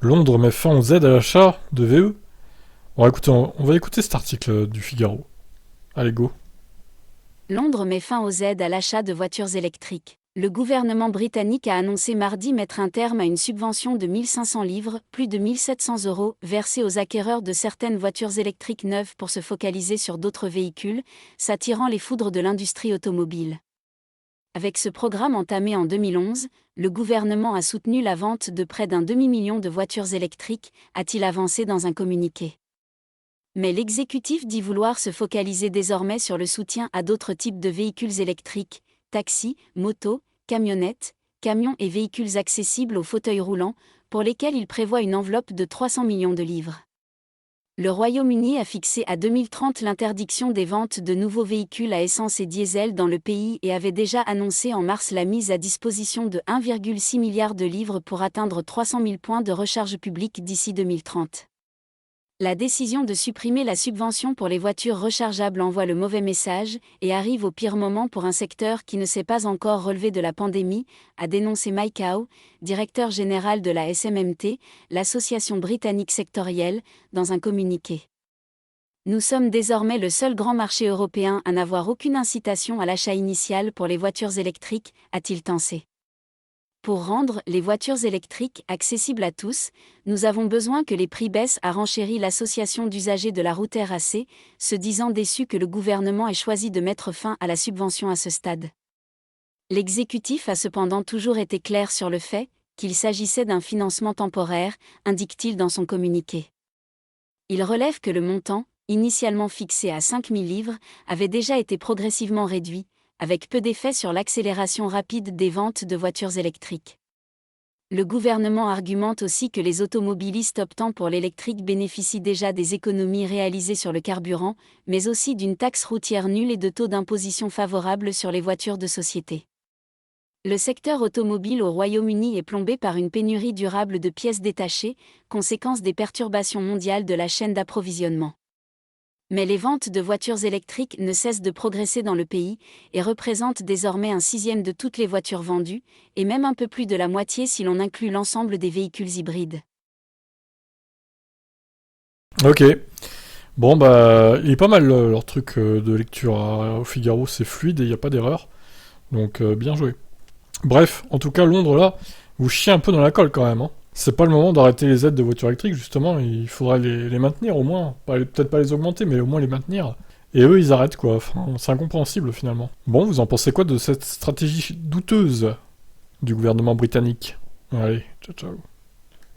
Londres met fin aux aides à l'achat de VE. Bon, écoutez, on va écouter cet article du Figaro. Allez, go. Londres met fin aux aides à l'achat de voitures électriques. Le gouvernement britannique a annoncé mardi mettre un terme à une subvention de 1500 livres, plus de 1700 €, versée aux acquéreurs de certaines voitures électriques neuves pour se focaliser sur d'autres véhicules, s'attirant les foudres de l'industrie automobile. Avec ce programme entamé en 2011, le gouvernement a soutenu la vente de près d'un demi-million de voitures électriques, a-t-il avancé dans un communiqué. Mais l'exécutif dit vouloir se focaliser désormais sur le soutien à d'autres types de véhicules électriques, taxis, motos, camionnettes, camions et véhicules accessibles aux fauteuils roulants, pour lesquels il prévoit une enveloppe de 300 millions de livres. Le Royaume-Uni a fixé à 2030 l'interdiction des ventes de nouveaux véhicules à essence et diesel dans le pays et avait déjà annoncé en mars la mise à disposition de 1,6 milliard de livres pour atteindre 300 000 points de recharge publique d'ici 2030. La décision de supprimer la subvention pour les voitures rechargeables envoie le mauvais message et arrive au pire moment pour un secteur qui ne s'est pas encore relevé de la pandémie, a dénoncé Mike Howe, directeur général de la SMMT, l'association britannique sectorielle, dans un communiqué. Nous sommes désormais le seul grand marché européen à n'avoir aucune incitation à l'achat initial pour les voitures électriques, a-t-il tensé. Pour rendre les voitures électriques accessibles à tous, nous avons besoin que les prix baissent, a renchéri l'association d'usagers de la route RAC, se disant déçu que le gouvernement ait choisi de mettre fin à la subvention à ce stade. L'exécutif a cependant toujours été clair sur le fait qu'il s'agissait d'un financement temporaire, indique-t-il dans son communiqué. Il relève que le montant, initialement fixé à 5 000 livres, avait déjà été progressivement réduit, avec peu d'effet sur l'accélération rapide des ventes de voitures électriques. Le gouvernement argumente aussi que les automobilistes optant pour l'électrique bénéficient déjà des économies réalisées sur le carburant, mais aussi d'une taxe routière nulle et de taux d'imposition favorables sur les voitures de société. Le secteur automobile au Royaume-Uni est plombé par une pénurie durable de pièces détachées, conséquence des perturbations mondiales de la chaîne d'approvisionnement. Mais les ventes de voitures électriques ne cessent de progresser dans le pays et représentent désormais 1/6 de toutes les voitures vendues, et même un peu plus de la moitié si l'on inclut l'ensemble des véhicules hybrides. Ok. Bon, bah, il est pas mal leur truc de lecture au Figaro, c'est fluide et il n'y a pas d'erreur. Donc, bien joué. Bref, en tout cas, Londres, là, vous chiez un peu dans la colle quand même. Hein. C'est pas le moment d'arrêter les aides de voitures électriques, justement, il faudrait les maintenir au moins. Peut-être pas les augmenter, mais au moins les maintenir. Et eux, ils arrêtent, quoi. Enfin, c'est incompréhensible, finalement. Bon, vous en pensez quoi de cette stratégie douteuse du gouvernement britannique? Allez, ciao ciao.